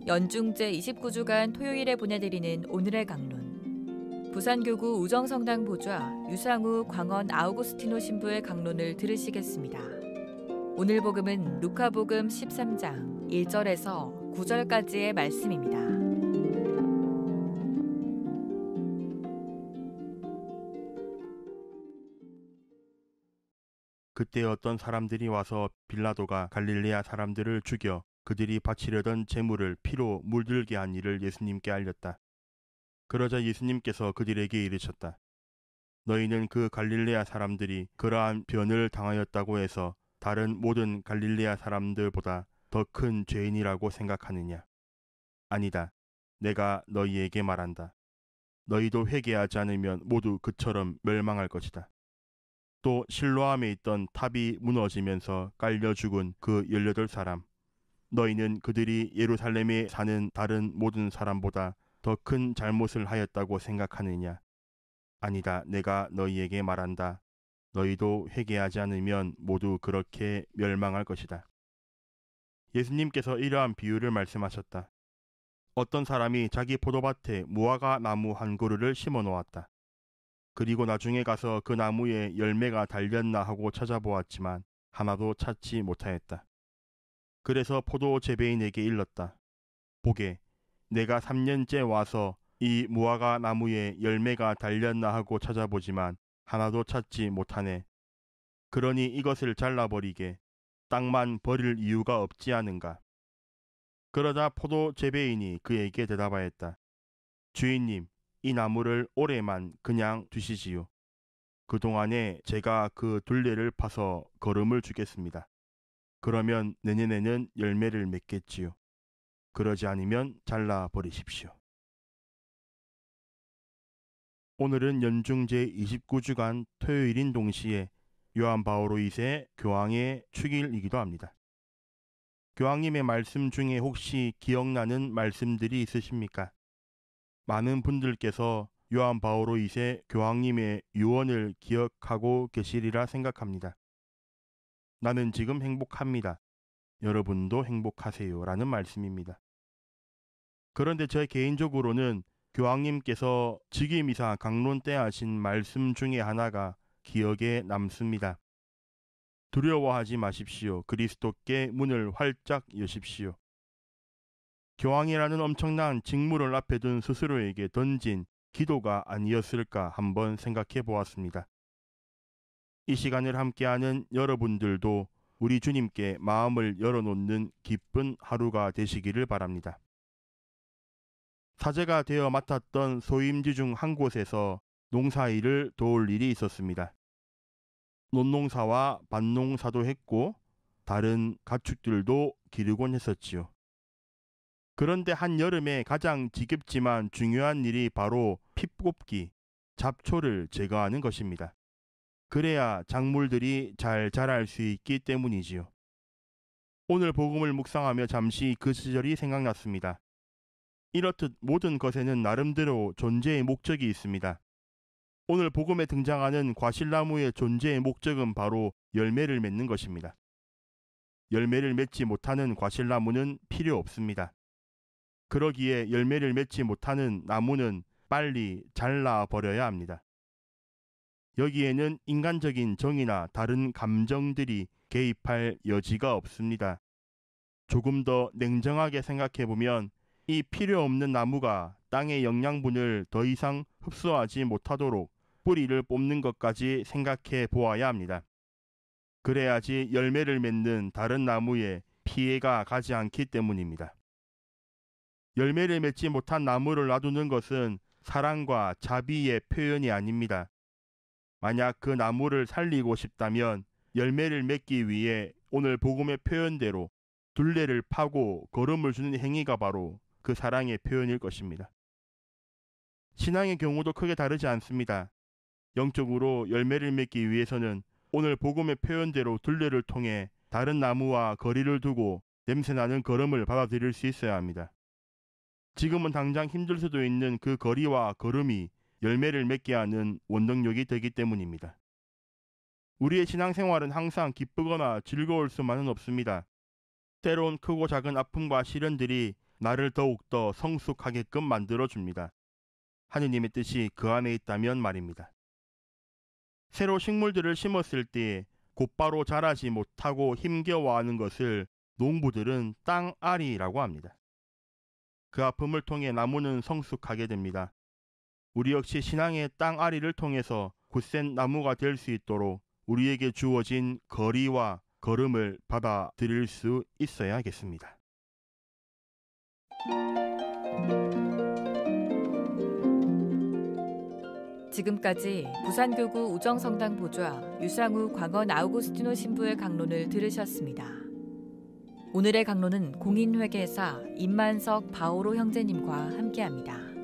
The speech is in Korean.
연중 제29주간 토요일에 보내드리는 오늘의 강론. 부산교구 우정성당 보좌 유상우 광원 아우구스티노 신부의 강론을 들으시겠습니다. 오늘 복음은 루카복음 13장 1절에서 9절까지의 말씀입니다. 그때 어떤 사람들이 와서 빌라도가 갈릴레아 사람들을 죽여 그들이 바치려던 제물을 피로 물들게 한 일을 예수님께 알렸다. 그러자 예수님께서 그들에게 이르셨다. 너희는 그 갈릴레아 사람들이 그러한 변을 당하였다고 해서 다른 모든 갈릴레아 사람들보다 더 큰 죄인이라고 생각하느냐? 아니다. 내가 너희에게 말한다. 너희도 회개하지 않으면 모두 그처럼 멸망할 것이다. 또 실로암에 있던 탑이 무너지면서 깔려 죽은 그 18사람. 너희는 그들이 예루살렘에 사는 다른 모든 사람보다 더 큰 잘못을 하였다고 생각하느냐? 아니다. 내가 너희에게 말한다. 너희도 회개하지 않으면 모두 그렇게 멸망할 것이다. 예수님께서 이러한 비유를 말씀하셨다. 어떤 사람이 자기 포도밭에 무화과 나무 한 그루를 심어 놓았다. 그리고 나중에 가서 그 나무에 열매가 달렸나 하고 찾아보았지만 하나도 찾지 못하였다. 그래서 포도 재배인에게 일렀다. 보게, 내가 3년째 와서 이 무화과 나무에 열매가 달렸나 하고 찾아보지만 하나도 찾지 못하네. 그러니 이것을 잘라버리게, 땅만 버릴 이유가 없지 않은가. 그러자 포도 재배인이 그에게 대답하였다. 주인님, 이 나무를 올해만 그냥 두시지요. 그동안에 제가 그 둘레를 파서 거름을 주겠습니다. 그러면 내년에는 열매를 맺겠지요. 그러지 않으면 잘라버리십시오. 오늘은 연중 제29주간 토요일인 동시에 요한 바오로 2세 교황의 축일이기도 합니다. 교황님의 말씀 중에 혹시 기억나는 말씀들이 있으십니까? 많은 분들께서 요한 바오로 2세 교황님의 유언을 기억하고 계시리라 생각합니다. 나는 지금 행복합니다. 여러분도 행복하세요. 라는 말씀입니다. 그런데 저 개인적으로는 교황님께서 직위미사 강론 때 하신 말씀 중에 하나가 기억에 남습니다. 두려워하지 마십시오. 그리스도께 문을 활짝 여십시오. 교황이라는 엄청난 직무를 앞에 둔 스스로에게 던진 기도가 아니었을까 한번 생각해 보았습니다. 이 시간을 함께하는 여러분들도 우리 주님께 마음을 열어놓는 기쁜 하루가 되시기를 바랍니다. 사제가 되어 맡았던 소임지 중 한 곳에서 농사일을 도울 일이 있었습니다. 논농사와 밭농사도 했고 다른 가축들도 기르곤 했었지요. 그런데 한여름에 가장 지겹지만 중요한 일이 바로 핍 뽑기, 잡초를 제거하는 것입니다. 그래야 작물들이 잘 자랄 수 있기 때문이지요. 오늘 복음을 묵상하며 잠시 그 시절이 생각났습니다. 이렇듯 모든 것에는 나름대로 존재의 목적이 있습니다. 오늘 복음에 등장하는 과실나무의 존재의 목적은 바로 열매를 맺는 것입니다. 열매를 맺지 못하는 과실나무는 필요 없습니다. 그러기에 열매를 맺지 못하는 나무는 빨리 잘라버려야 합니다. 여기에는 인간적인 정의나 다른 감정들이 개입할 여지가 없습니다. 조금 더 냉정하게 생각해보면 이 필요 없는 나무가 땅의 영양분을 더 이상 흡수하지 못하도록 뿌리를 뽑는 것까지 생각해 보아야 합니다. 그래야지 열매를 맺는 다른 나무에 피해가 가지 않기 때문입니다. 열매를 맺지 못한 나무를 놔두는 것은 사랑과 자비의 표현이 아닙니다. 만약 그 나무를 살리고 싶다면 열매를 맺기 위해 오늘 복음의 표현대로 둘레를 파고 거름을 주는 행위가 바로 그 사랑의 표현일 것입니다. 신앙의 경우도 크게 다르지 않습니다. 영적으로 열매를 맺기 위해서는 오늘 복음의 표현대로 둘레를 통해 다른 나무와 거리를 두고 냄새나는 거름을 받아들일 수 있어야 합니다. 지금은 당장 힘들 수도 있는 그 거리와 걸음이 열매를 맺게 하는 원동력이 되기 때문입니다. 우리의 신앙생활은 항상 기쁘거나 즐거울 수만은 없습니다. 때론 크고 작은 아픔과 시련들이 나를 더욱더 성숙하게끔 만들어줍니다. 하느님의 뜻이 그 안에 있다면 말입니다. 새로 식물들을 심었을 때 곧바로 자라지 못하고 힘겨워하는 것을 농부들은 땅아리라고 합니다. 그 아픔을 통해 나무는 성숙하게 됩니다. 우리 역시 신앙의 땅아리를 통해서 굳센 나무가 될 수 있도록 우리에게 주어진 거리와 걸음을 받아들일 수 있어야겠습니다. 지금까지 부산교구 우정성당 보좌 유상우 광원 아우구스티노 신부의 강론을 들으셨습니다. 오늘의 강론은 공인회계사 임만석 바오로 형제님과 함께합니다.